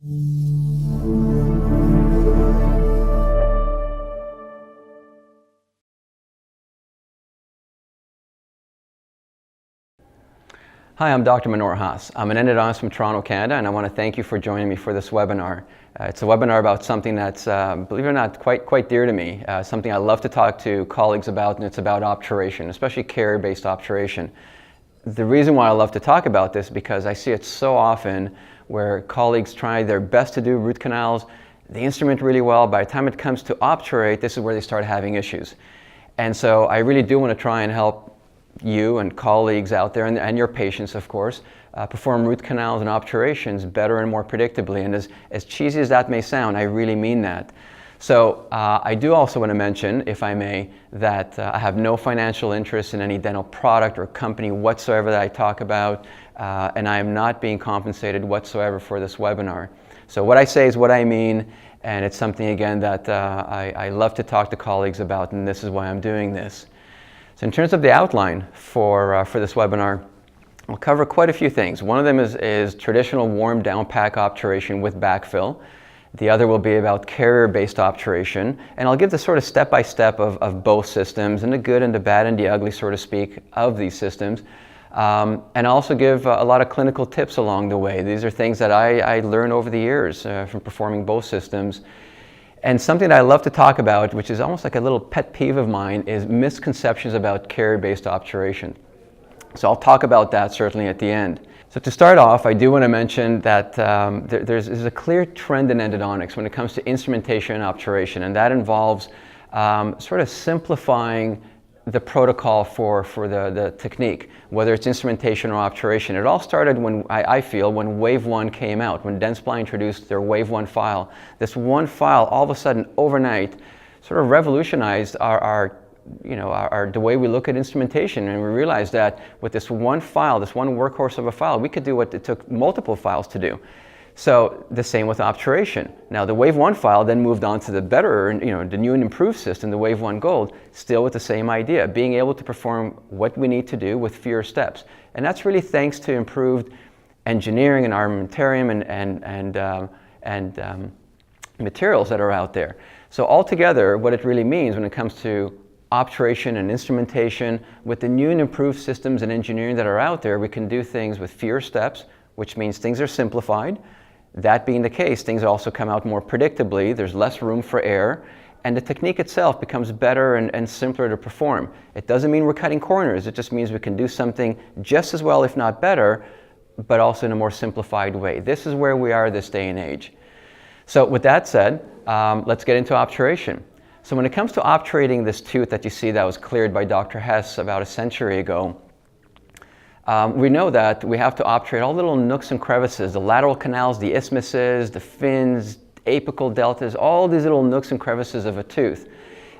Hi, I'm Dr. Manor Haas. I'm an endodontist from Toronto, Canada, and I want to thank you for joining me for this webinar. It's a webinar about something that's, believe it or not, quite dear to me, something I love to talk to colleagues about, and it's about obturation, especially carrier-based obturation. The reason why I love to talk about this is because I see it so often where colleagues try their best to do root canals, they instrument really well, by the time it comes to obturate, this is where they start having issues. And so I really do want to try and help you and colleagues out there, and your patients, of course, perform root canals and obturations better and more predictably. And as cheesy as that may sound, I really mean that. So I do also want to mention, if I may, that I have no financial interest in any dental product or company whatsoever that I talk about, and I am not being compensated whatsoever for this webinar. So what I say is what I mean, and it's something, again, that I love to talk to colleagues about, and this is why I'm doing this. So in terms of the outline for this webinar, I'll cover quite a few things. One of them is traditional warm down pack obturation with backfill. The other will be about carrier-based obturation, and I'll give the sort of step-by-step of both systems, and the good and the bad and the ugly, so to speak, of these systems. And also give a lot of clinical tips along the way. These are things that I learned over the years from performing both systems. And something that I love to talk about, which is almost like a little pet peeve of mine, is misconceptions about carrier-based obturation. So I'll talk about that certainly at the end. So to start off, I do want to mention that there's a clear trend in endodontics when it comes to instrumentation and obturation, and that involves sort of simplifying the protocol for the technique, whether it's instrumentation or obturation. It all started when, I feel, when Wave 1 came out, when Dentsply introduced their Wave 1 file. This one file, all of a sudden, overnight, sort of revolutionized the way we look at instrumentation, and we realized that with this one file, this one workhorse of a file, we could do what it took multiple files to do. So the same with obturation. Now the Wave 1 file then moved on to the better, the new and improved system, the Wave 1 Gold, still with the same idea, being able to perform what we need to do with fewer steps. And that's really thanks to improved engineering and armamentarium and materials that are out there. So altogether, what it really means when it comes to obturation and instrumentation, with the new and improved systems and engineering that are out there, we can do things with fewer steps, which means things are simplified. That being the case, things also come out more predictably, there's less room for error, and the technique itself becomes better and simpler to perform. It doesn't mean we're cutting corners, it just means we can do something just as well, if not better, but also in a more simplified way. This is where we are this day and age. So with that said, let's get into obturation. So when it comes to obturating this tooth that you see that was cleared by Dr. Hess about a century ago, we know that we have to obturate all little nooks and crevices, the lateral canals, the isthmuses, the fins, apical deltas, all these little nooks and crevices of a tooth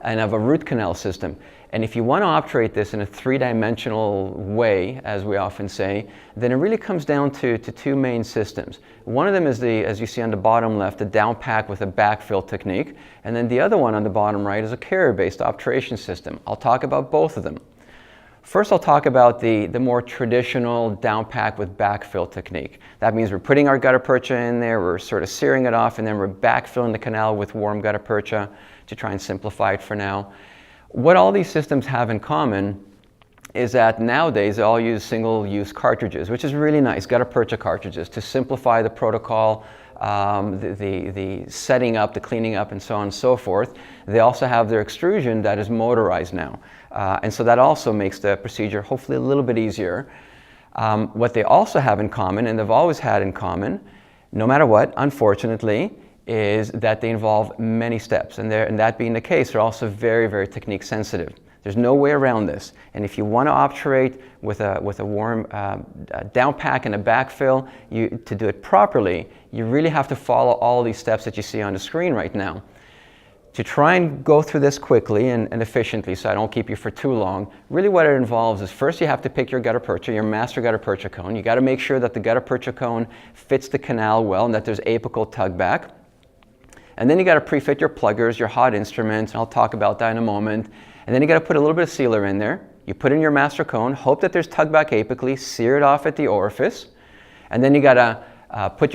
and of a root canal system. And if you want to obturate this in a three-dimensional way, as we often say, then it really comes down to two main systems. One of them is as you see on the bottom left, the down pack with a backfill technique, and then the other one on the bottom right is a carrier-based obturation system. I'll talk about both of them. First, I'll talk about the more traditional down pack with backfill technique. That means we're putting our Gutta-percha in there, we're sort of searing it off, and then we're backfilling the canal with warm Gutta-percha to try and simplify it for now. What all these systems have in common is that nowadays they all use single-use cartridges, which is really nice, Gutta-percha cartridges, to simplify the protocol, the setting up, the cleaning up, and so on and so forth. They also have their extrusion that is motorized now. And so that also makes the procedure hopefully a little bit easier. What they also have in common, and they've always had in common, no matter what, unfortunately, is that they involve many steps. And that being the case, they're also very, very technique sensitive. There's no way around this. And if you want to obturate with a warm down pack and a backfill, to do it properly, you really have to follow all these steps that you see on the screen right now. To try and go through this quickly and efficiently, so I don't keep you for too long, really what it involves is first you have to pick your Gutta-percha, your master Gutta-percha cone. You got to make sure that the Gutta-percha cone fits the canal well and that there's apical tug back. And then you got to pre-fit your pluggers, your hot instruments, and I'll talk about that in a moment. And then you got to put a little bit of sealer in there. You put in your master cone, hope that there's tug back apically, sear it off at the orifice. And then you got to take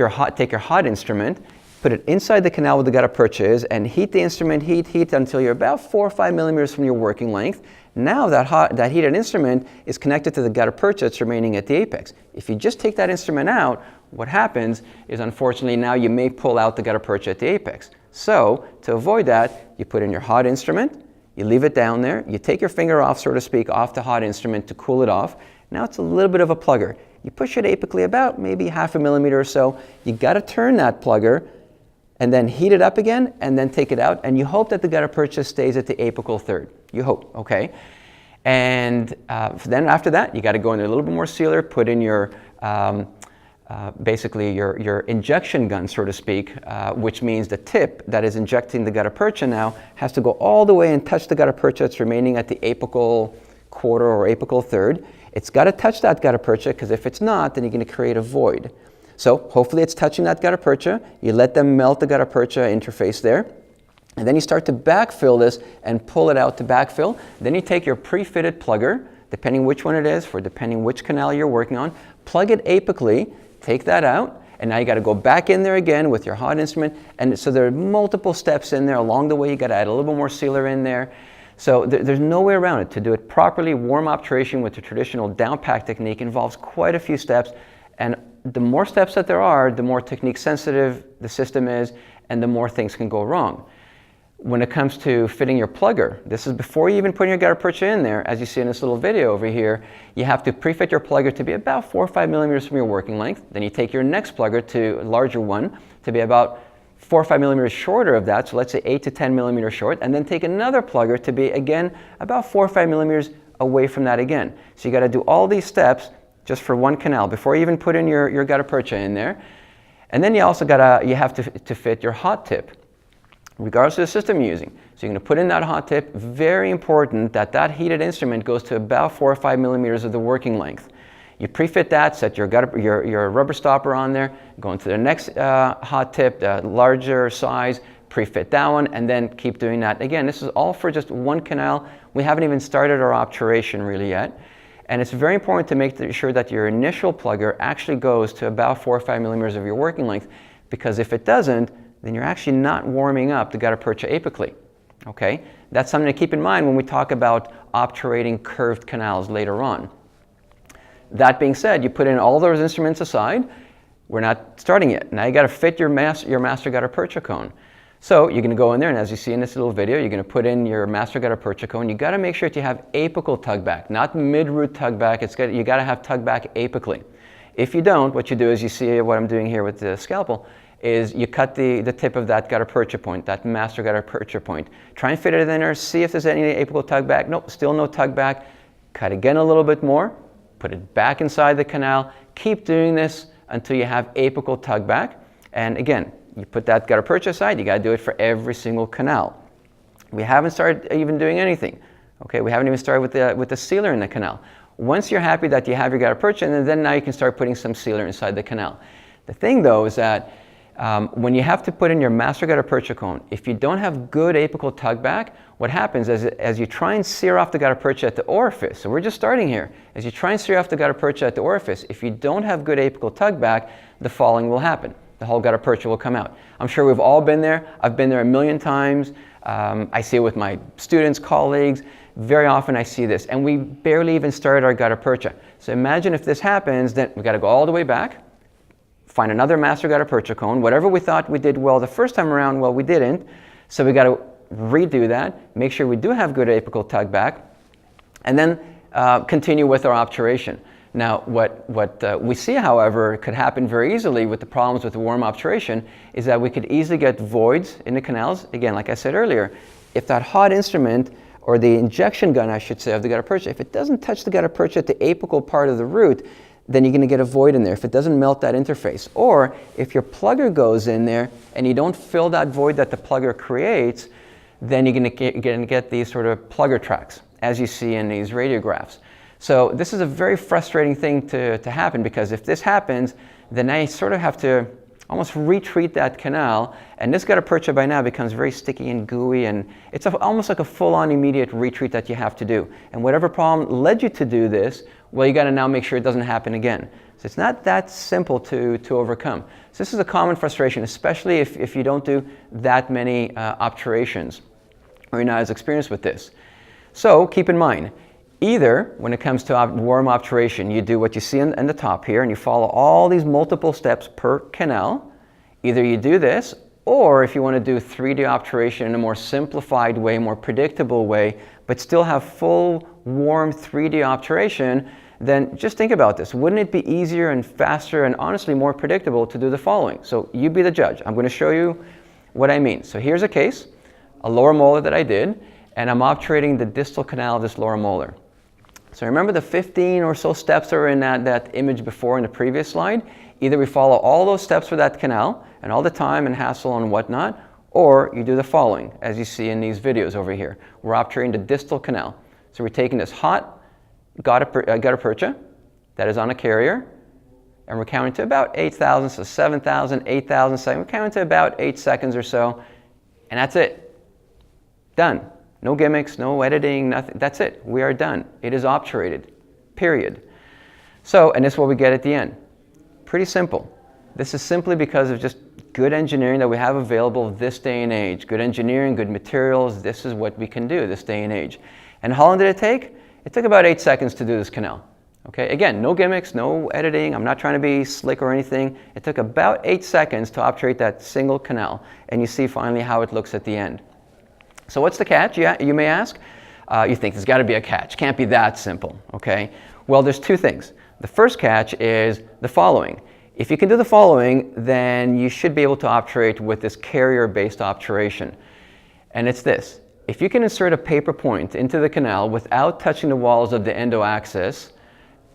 your hot instrument, put it inside the canal where the gutta-percha is, and heat the instrument, heat until you're about 4 or 5 millimeters from your working length. Now that heated instrument is connected to the gutta-percha that's remaining at the apex. If you just take that instrument out, what happens is, unfortunately, now you may pull out the gutta-percha at the apex. So to avoid that, you put in your hot instrument, you leave it down there, you take your finger off, so to speak, off the hot instrument to cool it off. Now it's a little bit of a plugger. You push it apically about maybe 0.5 millimeter or so. You got to turn that plugger and then heat it up again and then take it out, and you hope that the gutta-percha stays at the apical third. You hope, okay? And then after that, you got to go in there a little bit more sealer, put in your basically your injection gun, so to speak, which means the tip that is injecting the gutta-percha now has to go all the way and touch the gutta-percha that's remaining at the apical quarter or apical third. It's got to touch that gutta-percha, because if it's not, then you're going to create a void. So hopefully it's touching that gutta-percha. You let them melt the gutta-percha interface there. And then you start to backfill this and pull it out to backfill. Then you take your pre-fitted plugger, depending which one it is, depending which canal you're working on, plug it apically, take that out, and now you got to go back in there again with your hot instrument. And so there are multiple steps in there. Along the way, you got to add a little bit more sealer in there. So there's no way around it. To do it properly, warm obturation with the traditional down-pack technique involves quite a few steps. And the more steps that there are, the more technique sensitive the system is, and the more things can go wrong. When it comes to fitting your plugger, this is before you even put your gutta-percha in there. As you see in this little video over here, you have to pre-fit your plugger to be about 4 or 5 millimeters from your working length. Then you take your next plugger, to a larger one, to be about 4 or 5 millimeters shorter of that, so let's say 8 to 10 millimeters short, and then take another plugger to be, again, about 4 or 5 millimeters away from that again. So you got to do all these steps just for one canal before you even put in your gutta-percha in there. And then you also you have to fit your hot tip, regardless of the system you're using. So you're going to put in that hot tip. Very important that that heated instrument goes to about 4 or 5 millimeters of the working length. You pre-fit that, set your rubber stopper on there, go into the next hot tip, the larger size, pre-fit that one, and then keep doing that. Again, this is all for just one canal. We haven't even started our obturation really yet. And it's very important to make sure that your initial plugger actually goes to about 4 or 5 millimeters of your working length, because if it doesn't, then you're actually not warming up the gutta-percha apically. Okay? That's something to keep in mind when we talk about obturating curved canals later on. That being said, you put in all those instruments aside. We're not starting yet. Now you got to fit your master gutta-percha cone. So you're going to go in there, and as you see in this little video, you're going to put in your master gutta-percha cone. You got to make sure that you have apical tugback, not mid-root tugback. You got to have tugback apically. If you don't, what you do is, you see what I'm doing here with the scalpel, is you cut the tip of that gutta-percha point, that master gutta-percha point. Try and fit it in there, see if there's any apical tugback. Nope, still no tugback. Cut again a little bit more, put it back inside the canal. Keep doing this until you have apical tugback. And again, you put that gutta-percha aside, you got to do it for every single canal. We haven't started even doing anything. Okay, we haven't even started with the sealer in the canal. Once you're happy that you have your gutta-percha, and then now you can start putting some sealer inside the canal. The thing though is that when you have to put in your master gutta-percha cone, if you don't have good apical tugback, what happens is, as you try and sear off the gutta-percha at the orifice, so we're just starting here, as you try and sear off the gutta-percha at the orifice, if you don't have good apical tugback, the following will happen. The whole gutta-percha will come out. I'm sure we've all been there. I've been there a million times. I see it with my students, colleagues. Very often I see this, and we barely even started our gutta-percha. So imagine if this happens, then we got to go all the way back, find another master gutta-percha cone. Whatever we thought we did well the first time around, well, we didn't. So we got to redo that, make sure we do have good apical tugback, and then continue with our obturation. Now, what we see, however, could happen very easily with the problems with the warm obturation is that we could easily get voids in the canals. Again, like I said earlier, if that hot instrument, or the injection gun, I should say, of the gutta-percha, if it doesn't touch the gutta-percha at the apical part of the root, then you're going to get a void in there if it doesn't melt that interface. Or if your plugger goes in there and you don't fill that void that the plugger creates, then you're going to get these sort of plugger tracks, as you see in these radiographs. So this is a very frustrating thing to happen, because if this happens, then I sort of have to almost retreat that canal, and this gutta-percha by now becomes very sticky and gooey, and it's almost like a full-on immediate retreat that you have to do. And whatever problem led you to do this, well, you got to now make sure it doesn't happen again. So it's not that simple to overcome. So this is a common frustration, especially if you don't do that many obturations or you're not as experienced with this. So keep in mind, either when it comes to worm obturation, you do what you see in the top here and you follow all these multiple steps per canal. Either you do this, or if you want to do 3D obturation in a more simplified way, more predictable way, but still have full warm 3D obturation, then just think about this. Wouldn't it be easier and faster and honestly more predictable to do the following? So you be the judge. I'm going to show you what I mean. So here's a case, a lower molar that I did, and I'm obturating the distal canal of this lower molar. So remember the 15 or so steps that were in that image before in the previous slide? Either we follow all those steps for that canal and all the time and hassle and whatnot, or you do the following, as you see in these videos over here. We're obturating the distal canal. So we're taking this hot Gutta-percha that is on a carrier, and we're counting to about 8,000, so 7,000, 8,000 seconds. We're counting to about 8 seconds or so, and that's it. Done. No gimmicks, no editing, nothing. That's it. We are done. It is obturated, period. So, and this is what we get at the end. Pretty simple. This is simply because of just good engineering that we have available this day and age. Good engineering, good materials. This is what we can do this day and age. And how long did it take? It took about 8 seconds to do this canal. Okay, again, no gimmicks, no editing. I'm not trying to be slick or anything. It took about 8 seconds to obturate that single canal. And you see finally how it looks at the end. So what's the catch, you may ask? You think there's got to be a catch. Can't be that simple, okay? Well, there's two things. The first catch is the following. If you can do the following, then you should be able to obturate with this carrier-based obturation. And it's this. If you can insert a paper point into the canal without touching the walls of the endo axis,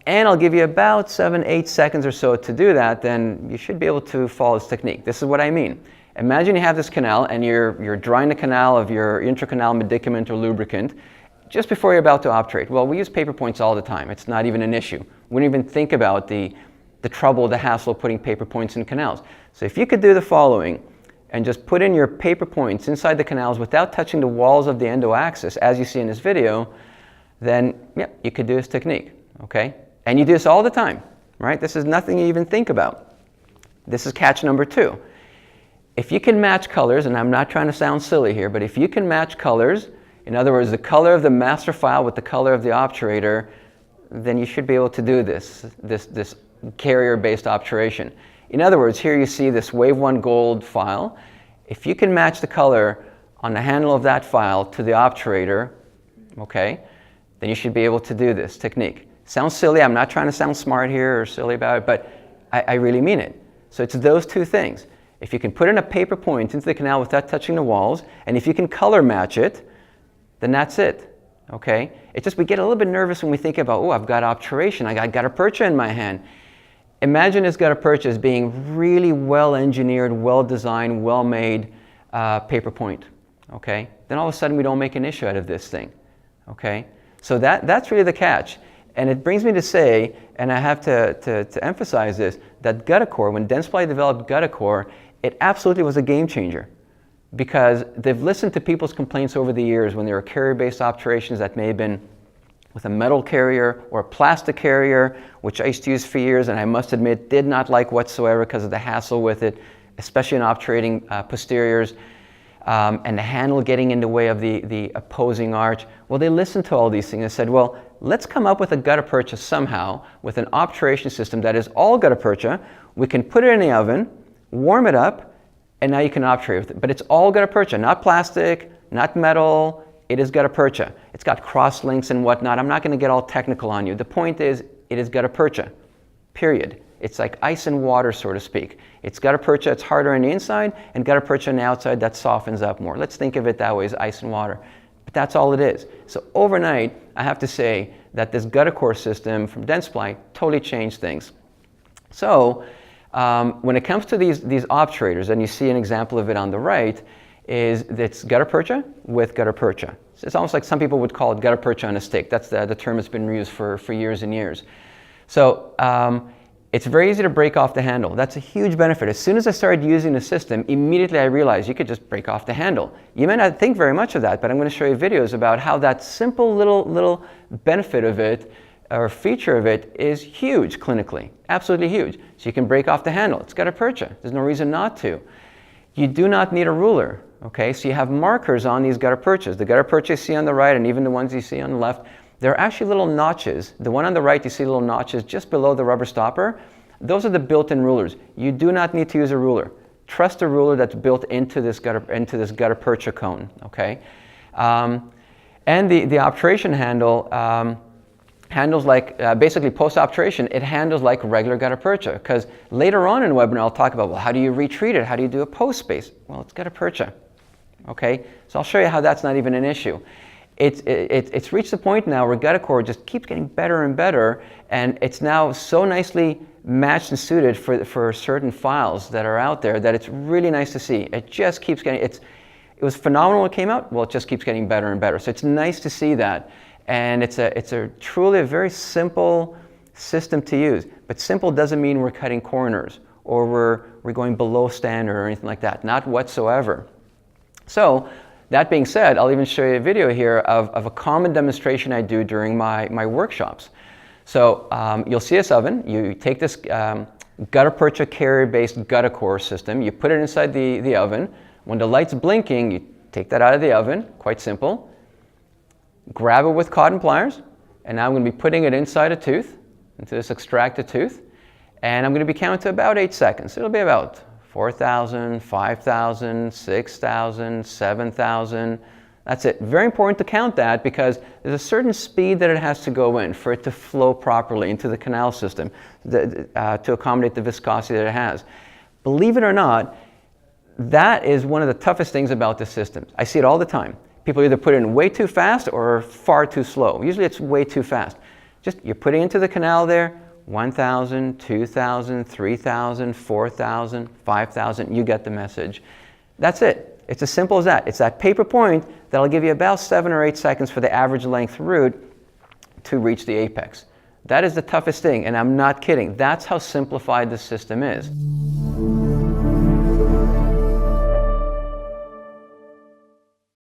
and I'll give you about 7-8 seconds or so to do that, then you should be able to follow this technique. This is what I mean. Imagine you have this canal and you're drying the canal of your intracanal medicament or lubricant just before you're about to obturate. Well, we use paper points all the time. It's not even an issue. We wouldn't even think about the trouble, the hassle of putting paper points in canals. So if you could do the following and just put in your paper points inside the canals without touching the walls of the endo axis, as you see in this video, then yeah, you could do this technique, okay? And you do this all the time, right? This is nothing you even think about. This is catch number 2. If you can match colors, and I'm not trying to sound silly here, but if you can match colors, in other words, the color of the master file with the color of the obturator, then you should be able to do this carrier-based obturation. In other words, here you see this Wave 1 gold file. If you can match the color on the handle of that file to the obturator, okay, then you should be able to do this technique. Sounds silly. I'm not trying to sound smart here or silly about it, but I really mean it. So it's those two things. If you can put in a paper point into the canal without touching the walls, and if you can color match it, then that's it, okay? It's just we get a little bit nervous when we think about, oh, I've got obturation, I got GuttaPercha in my hand. Imagine this GuttaPercha as being really well-engineered, well-designed, well-made paper point, okay? Then all of a sudden we don't make an issue out of this thing, okay? So that's really the catch. And it brings me to say, and I have to emphasize this, that GuttaCore, when Dentsply developed GuttaCore, it absolutely was a game changer, because they've listened to people's complaints over the years when there were carrier-based obturations that may have been with a metal carrier or a plastic carrier, which I used to use for years, and I must admit did not like whatsoever because of the hassle with it, especially in obturating posteriors, and the handle getting in the way of the opposing arch. Well, they listened to all these things and said, well, let's come up with a GuttaPercha somehow with an obturation system that is all GuttaPercha. We can put it in the oven, warm it up, and now you can obturate with it. But it's all GuttaPercha, not plastic, not metal. It is GuttaPercha. It's got cross links and whatnot. I'm not going to get all technical on you. The point is, it is GuttaPercha, period. It's like ice and water, so to speak. It's GuttaPercha, it's harder on the inside, and GuttaPercha on the outside, that softens up more. Let's think of it that way, as ice and water. But that's all it is. So overnight, I have to say that this GuttaCore system from Dentsply totally changed things. So when it comes to these obturators, and you see an example of it on the right, is it's GuttaPercha with GuttaPercha. So it's almost like some people would call it GuttaPercha on a stick. That's the term that's been used for years and years. So it's very easy to break off the handle. That's a huge benefit. As soon as I started using the system, immediately I realized you could just break off the handle. You may not think very much of that, but I'm going to show you videos about how that simple little benefit of it or feature of it is huge clinically, absolutely huge. So you can break off the handle. It's Gutta-percha. There's no reason not to. You do not need a ruler, okay? So you have markers on these Gutta-perchas. The Gutta-percha you see on the right and even the ones you see on the left, they're actually little notches. The one on the right, you see little notches just below the rubber stopper. Those are the built-in rulers. You do not need to use a ruler. Trust a ruler that's built into this Gutta-percha cone, okay? And the obturation handle handles like, basically post-obturation, it handles like regular Gutta-percha, because later on in the webinar I'll talk about, well, how do you retreat it? How do you do a post-space? Well, it's Gutta-percha, okay? So I'll show you how that's not even an issue. It's reached the point now where Gutta-core just keeps getting better and better, and it's now so nicely matched and suited for certain files that are out there that it's really nice to see. It just keeps getting, it was phenomenal when it came out. Well, it just keeps getting better and better. So it's nice to see that. And it's truly a very simple system to use. But simple doesn't mean we're cutting corners or we're going below standard or anything like that. Not whatsoever. So that being said, I'll even show you a video here of a common demonstration I do during my workshops. So you'll see this oven. You take this Gutta-percha CarrierBased Gutta-core system. You put it inside the oven. When the light's blinking, you take that out of the oven. Quite simple. Grab it with cotton pliers. And now I'm going to be putting it inside a tooth, into this extracted tooth. And I'm going to be counting to about 8 seconds. It'll be about 4,000, 5,000, 6,000, 7,000. That's it. Very important to count that because there's a certain speed that it has to go in for it to flow properly into the canal system to accommodate the viscosity that it has. Believe it or not, that is one of the toughest things about the system. I see it all the time. People either put it in way too fast or far too slow. Usually it's way too fast. Just you're putting into the canal there, 1,000, 2,000, 3,000, 4,000, 5,000, you get the message. That's it. It's as simple as that. It's that paper point that'll give you about 7 or 8 seconds for the average length root to reach the apex. That is the toughest thing, and I'm not kidding. That's how simplified the system is.